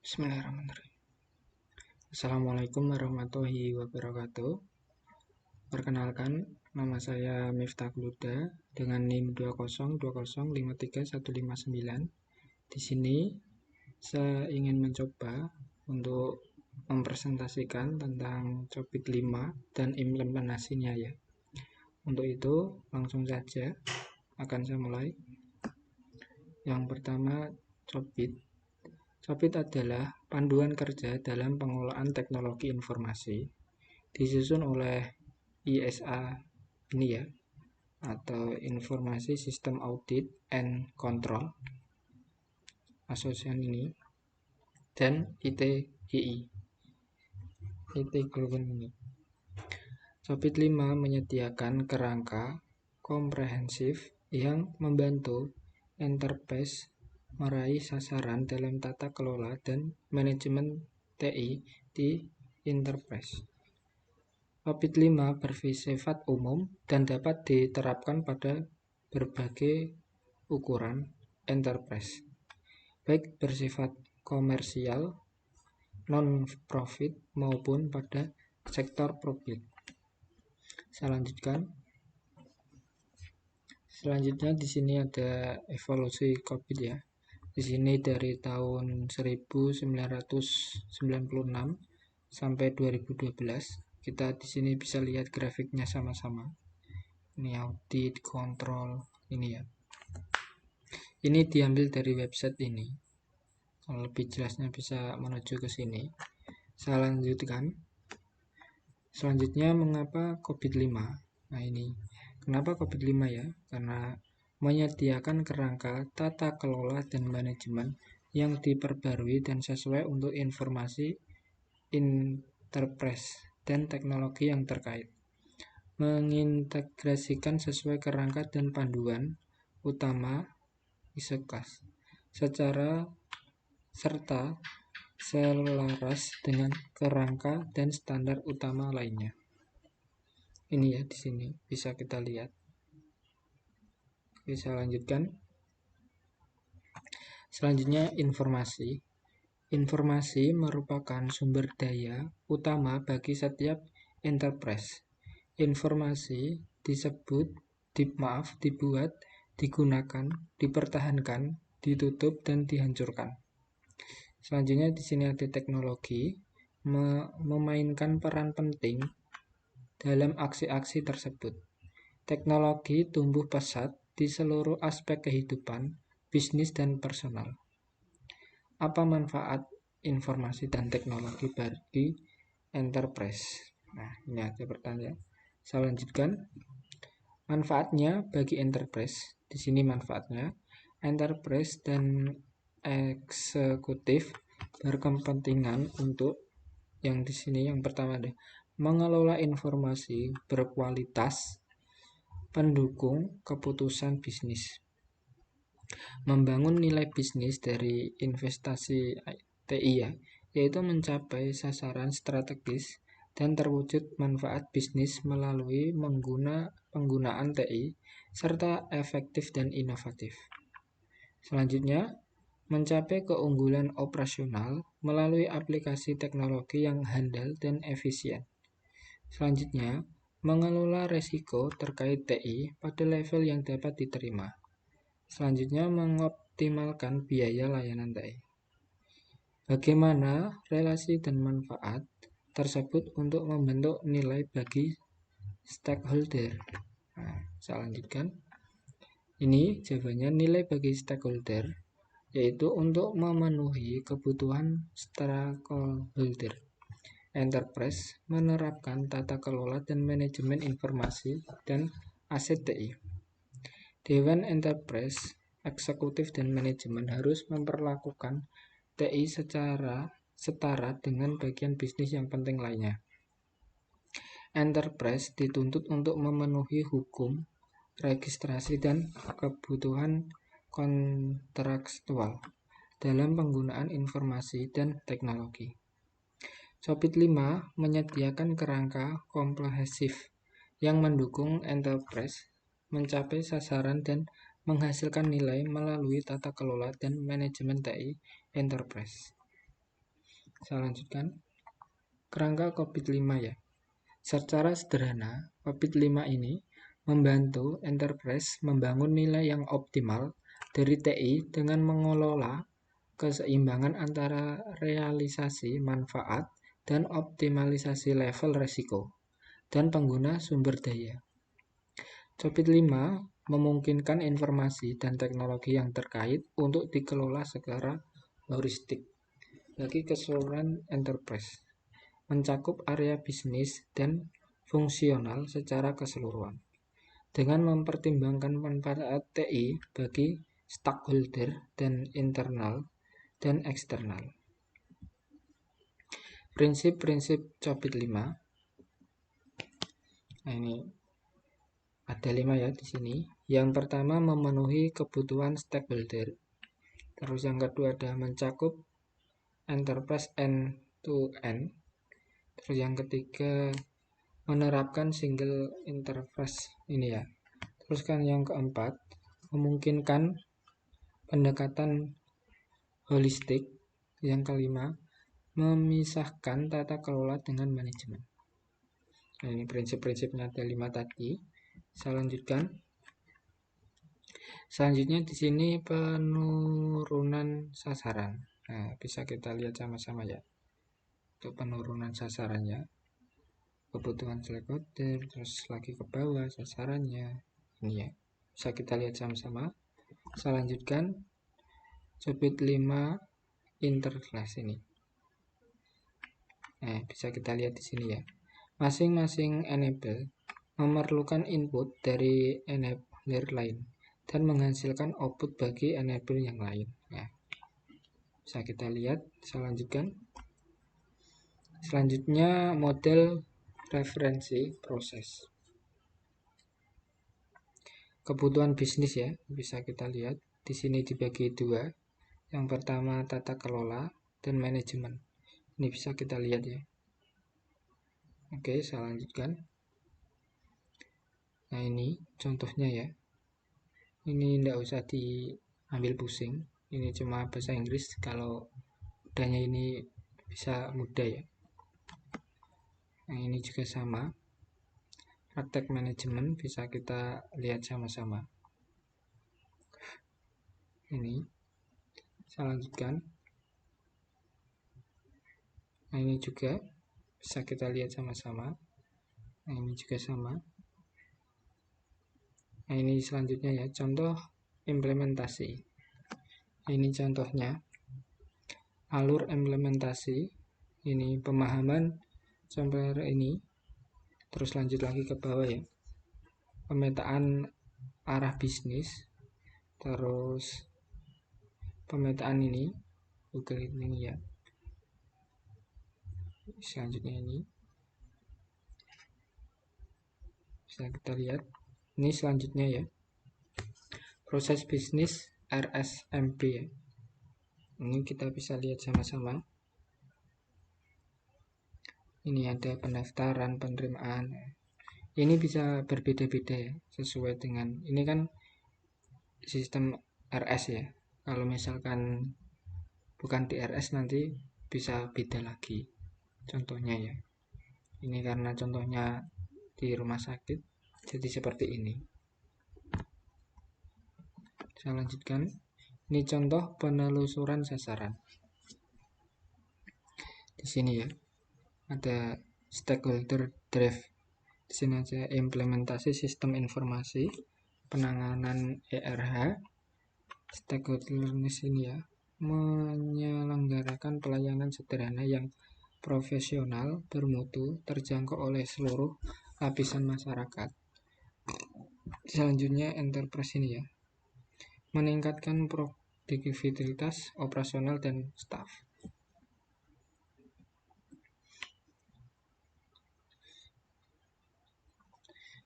Bismillahirrahmanirrahim. Assalamualaikum warahmatullahi wabarakatuh. Perkenalkan, nama saya Miftah Luda dengan NIM 202053159. Di sini saya ingin mencoba untuk mempresentasikan tentang Copit 5 dan implementasinya ya. Untuk itu, langsung saja akan saya mulai. Yang pertama, Copit. Copit adalah panduan kerja dalam pengolahan teknologi informasi, disusun oleh ISA ini ya, atau Informasi Sistem Audit and Control Association ini, dan ITGI, IT Global ini. Copit 5 menyediakan kerangka komprehensif yang membantu enterprise meraih sasaran dalam tata kelola dan manajemen TI di enterprise. Copit 5 bersifat umum dan dapat diterapkan pada berbagai ukuran enterprise, baik bersifat komersial, non-profit maupun pada sektor profit. Selanjutnya di sini ada evolusi Copit ya. Di sini dari tahun 1996 sampai 2012, kita di sini bisa lihat grafiknya sama-sama. Ini audit, kontrol, ini ya. Ini diambil dari website ini. Kalau lebih jelasnya bisa menuju ke sini. Saya lanjutkan. Selanjutnya, mengapa Copit 5? Nah ini, kenapa Copit 5 ya? Karena menyediakan kerangka tata kelola dan manajemen yang diperbarui dan sesuai untuk informasi enterprise dan teknologi yang terkait. Mengintegrasikan sesuai kerangka dan panduan utama ISECAS serta selaras dengan kerangka dan standar utama lainnya. Ini ya, di sini bisa kita lihat. Oke, saya lanjutkan. Selanjutnya, informasi. Informasi merupakan sumber daya utama bagi setiap enterprise. Informasi dibuat, digunakan, dipertahankan, ditutup, dan dihancurkan. Selanjutnya di sini ada teknologi memainkan peran penting dalam aksi-aksi tersebut. Teknologi tumbuh pesat di seluruh aspek kehidupan, bisnis, dan personal. Apa manfaat informasi dan teknologi bagi enterprise? Nah, ini ada pertanyaan. Saya lanjutkan. Manfaatnya bagi enterprise. Di sini manfaatnya, enterprise dan eksekutif berkepentingan untuk yang di sini yang pertama ada mengelola informasi berkualitas, pendukung keputusan bisnis, membangun nilai bisnis dari investasi TI ya, yaitu mencapai sasaran strategis dan terwujud manfaat bisnis melalui penggunaan TI serta efektif dan inovatif. Selanjutnya, mencapai keunggulan operasional melalui aplikasi teknologi yang handal dan efisien. Selanjutnya, mengelola resiko terkait TI pada level yang dapat diterima. Selanjutnya, mengoptimalkan biaya layanan TI. Bagaimana relasi dan manfaat tersebut untuk membentuk nilai bagi stakeholder? Nah, saya lanjutkan. Ini jawabannya, nilai bagi stakeholder yaitu untuk memenuhi kebutuhan stakeholder. Enterprise menerapkan tata kelola dan manajemen informasi dan aset TI. Dewan Enterprise, eksekutif dan manajemen harus memperlakukan TI secara setara dengan bagian bisnis yang penting lainnya. Enterprise dituntut untuk memenuhi hukum, registrasi, dan kebutuhan kontrakstual dalam penggunaan informasi dan teknologi. Copit 5 menyediakan kerangka komprehensif yang mendukung enterprise mencapai sasaran dan menghasilkan nilai melalui tata kelola dan manajemen TI enterprise. Saya lanjutkan. Kerangka COVID-5 ya. Secara sederhana, COVID-5 ini membantu enterprise membangun nilai yang optimal dari TI dengan mengelola keseimbangan antara realisasi manfaat dan optimalisasi level resiko dan pengguna sumber daya. COVID-5 memungkinkan informasi dan teknologi yang terkait untuk dikelola secara holistik bagi keseluruhan enterprise, mencakup area bisnis dan fungsional secara keseluruhan, dengan mempertimbangkan manfaat TI bagi stakeholder dan internal dan eksternal. Prinsip-prinsip COVID-5. Nah, ini ada 5 ya di sini. Yang pertama memenuhi kebutuhan stakeholder. Terus yang kedua ada mencakup enterprise end to end. Terus yang ketiga menerapkan single interface ini ya. Terus kan yang keempat memungkinkan pendekatan holistik. Yang kelima memisahkan tata kelola dengan manajemen. Nah, ini prinsip-prinsipnya ada 5 tadi. Saya lanjutkan. Selanjutnya di sini penurunan sasaran. Nah, bisa kita lihat sama-sama ya. Untuk penurunan sasarannya, kebutuhan stakeholder, terus lagi ke bawah sasarannya. Ini ya. Bisa kita lihat sama-sama. Saya lanjutkan. COVID-5 interface ini. Nah, bisa kita lihat di sini ya. Masing-masing enable memerlukan input dari enabler lain dan menghasilkan output bagi enabler yang lain. Nah, bisa kita lihat. Saya lanjutkan. Selanjutnya model referensi proses. Kebutuhan bisnis ya, bisa kita lihat. Di sini dibagi 2. Yang pertama tata kelola dan manajemen. Ini bisa kita lihat ya. Oke, saya lanjutkan. Nah, ini contohnya ya. Ini tidak usah diambil pusing. Ini cuma bahasa Inggris. Kalau udahnya ini bisa mudah ya. Nah, ini juga sama. Praktek manajemen bisa kita lihat sama-sama. Ini. Saya lanjutkan. Nah, ini juga bisa kita lihat sama-sama. Nah, ini juga sama. Nah, ini selanjutnya ya, contoh implementasi. Ini contohnya alur implementasi. Ini pemahaman sampai ini. Terus lanjut lagi ke bawah ya. Pemetaan arah bisnis. Terus pemetaan ini Google ini ya. Selanjutnya ini bisa kita lihat. Ini selanjutnya ya. Proses bisnis RSMB ya. Ini kita bisa lihat sama-sama. Ini ada pendaftaran, penerimaan. Ini bisa berbeda-beda ya, sesuai dengan ini kan sistem RS ya. Kalau misalkan bukan di RS nanti bisa beda lagi. Contohnya ya. Ini karena contohnya di rumah sakit, jadi seperti ini. Saya lanjutkan. Ini contoh penelusuran sasaran. Di sini ya, ada stakeholder drive. Di sini ada implementasi sistem informasi, penanganan ERH, stakeholder di sini ya, menyelenggarakan pelayanan sederhana yang profesional, bermutu, terjangkau oleh seluruh lapisan masyarakat. Selanjutnya enterprise ini ya, meningkatkan produktivitas operasional dan staf.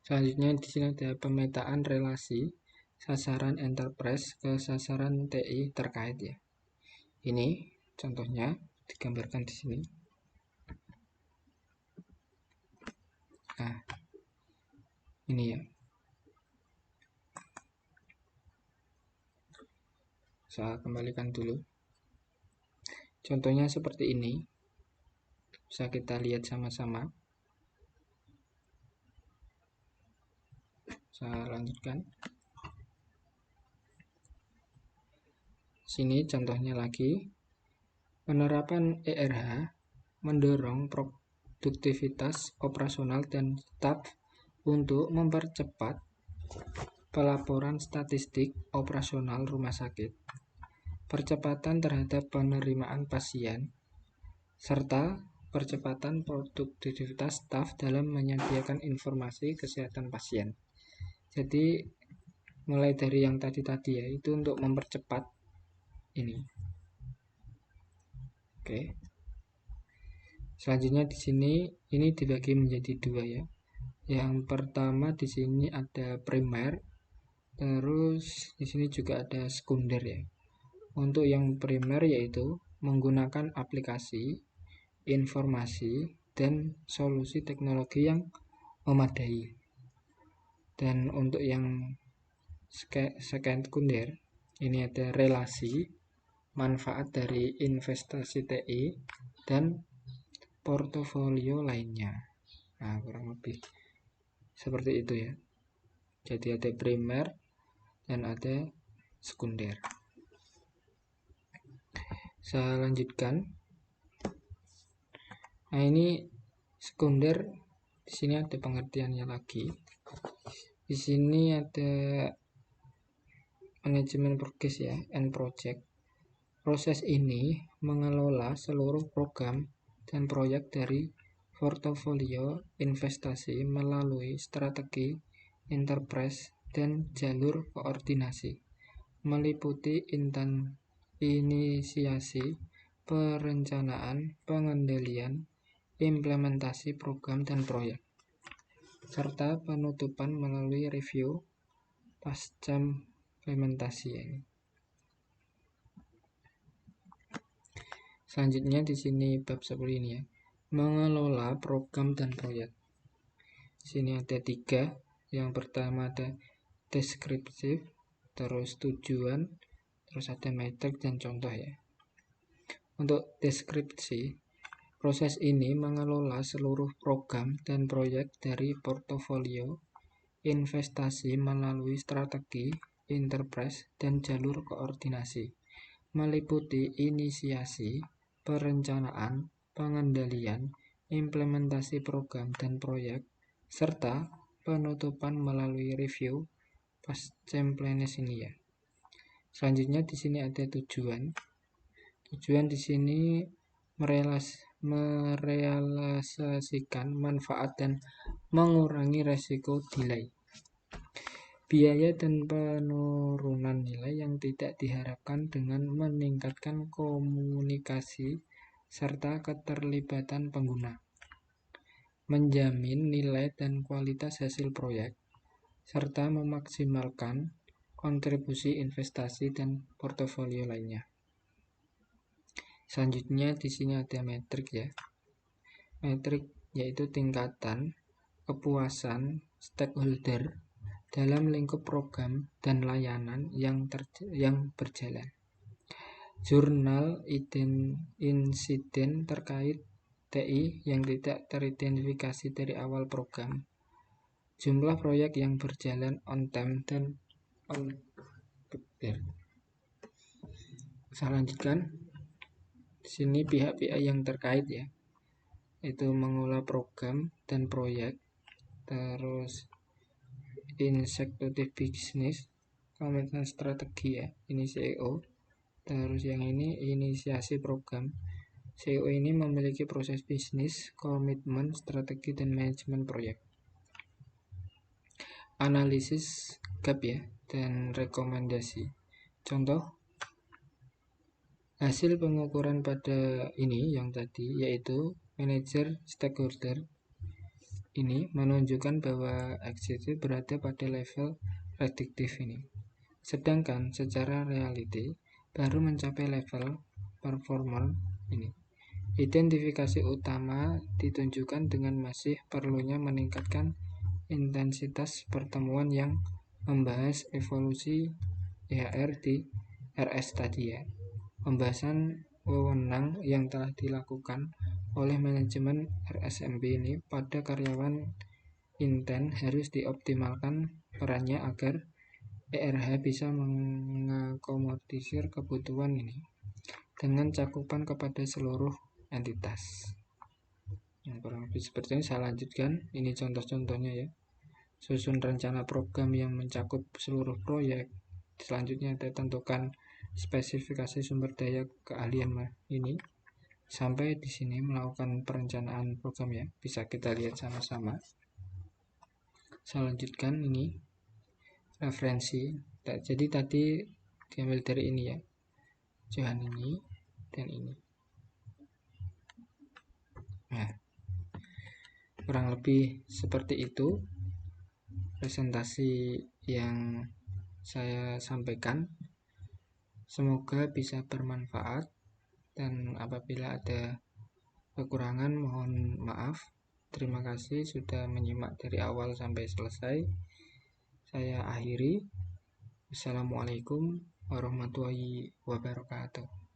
Selanjutnya di sini ada pemetaan relasi sasaran enterprise ke sasaran TI terkait ya. Ini contohnya digambarkan di sini. Nah, ini ya. Saya kembalikan dulu. Contohnya seperti ini. Bisa kita lihat sama-sama. Saya lanjutkan. Sini contohnya lagi. Penerapan ERH mendorong produktivitas operasional dan staf untuk mempercepat pelaporan statistik operasional rumah sakit, percepatan terhadap penerimaan pasien, serta percepatan produktivitas staf dalam menyediakan informasi kesehatan pasien. Jadi mulai dari yang tadi ya, itu untuk mempercepat ini. Oke. Selanjutnya di sini ini dibagi menjadi dua ya. Yang pertama di sini ada primer, terus di sini juga ada sekunder ya. Untuk yang primer yaitu menggunakan aplikasi, informasi, dan solusi teknologi yang memadai. Dan untuk yang sekunder ini ada relasi, manfaat dari investasi TI, dan portofolio lainnya. Nah, kurang lebih seperti itu ya. Jadi ada primer dan ada sekunder. Saya lanjutkan. Nah, ini sekunder. Di sini ada pengertiannya lagi. Di sini ada manajemen progres ya, and project. Proses ini mengelola seluruh program dan proyek dari portofolio investasi melalui strategi, enterprise, dan jalur koordinasi, meliputi inisiasi, perencanaan, pengendalian, implementasi program dan proyek, serta penutupan melalui review pasca implementasi ini. Selanjutnya di sini bab 10 ini ya, mengelola program dan proyek. Di sini ada 3. Yang pertama ada deskriptif, terus tujuan, terus ada metrik dan contoh ya. Untuk deskripsi, proses ini mengelola seluruh program dan proyek dari portofolio investasi melalui strategi, enterprise, dan jalur koordinasi, meliputi inisiasi, perencanaan, pengendalian, implementasi program dan proyek, serta penutupan melalui review pasca implementasi ini ya. Selanjutnya di sini ada tujuan. Tujuan di sini merealisasikan manfaat dan mengurangi resiko delay, biaya dan penurunan nilai yang tidak diharapkan dengan meningkatkan komunikasi serta keterlibatan pengguna, menjamin nilai dan kualitas hasil proyek, serta memaksimalkan kontribusi investasi dan portofolio lainnya. Selanjutnya di sini ada metrik ya. Metrik yaitu tingkatan kepuasan stakeholder dalam lingkup program dan layanan yang berjalan. Jurnal insiden terkait TI yang tidak teridentifikasi dari awal program. Jumlah proyek yang berjalan on time dan on budget. Saya lanjutkan. Di sini pihak-pihak yang terkait ya, itu mengelola program dan proyek, terus executive business, komitmen strategi ya, ini CEO. Terus yang ini inisiasi program. CEO ini memiliki proses bisnis, komitmen, strategi, dan manajemen proyek. Analisis gap ya, dan rekomendasi. Contoh hasil pengukuran pada ini yang tadi yaitu manajer stakeholder ini menunjukkan bahwa eksekutif berada pada level prediktif ini, sedangkan secara reality baru mencapai level performer ini. Identifikasi utama ditunjukkan dengan masih perlunya meningkatkan intensitas pertemuan yang membahas evolusi EHR di RS tadi ya, pembahasan wewenang yang telah dilakukan, oleh manajemen RSMB ini pada karyawan inten harus dioptimalkan perannya agar ERH bisa mengakomodisir kebutuhan ini dengan cakupan kepada seluruh entitas. Kurang lebih seperti ini. Saya lanjutkan, ini contoh-contohnya ya. Susun rencana program yang mencakup seluruh proyek. Selanjutnya kita tentukan spesifikasi sumber daya keahlian ini. Sampai di sini melakukan perencanaan program ya. Bisa kita lihat sama-sama. Saya lanjutkan, ini referensi. Jadi tadi diambil dari ini ya. Jangan ini dan ini. Nah, kurang lebih seperti itu presentasi yang saya sampaikan. Semoga bisa bermanfaat, dan apabila ada kekurangan mohon maaf. Terima kasih sudah menyimak dari awal sampai selesai. Saya akhiri. Assalamualaikum warahmatullahi wabarakatuh.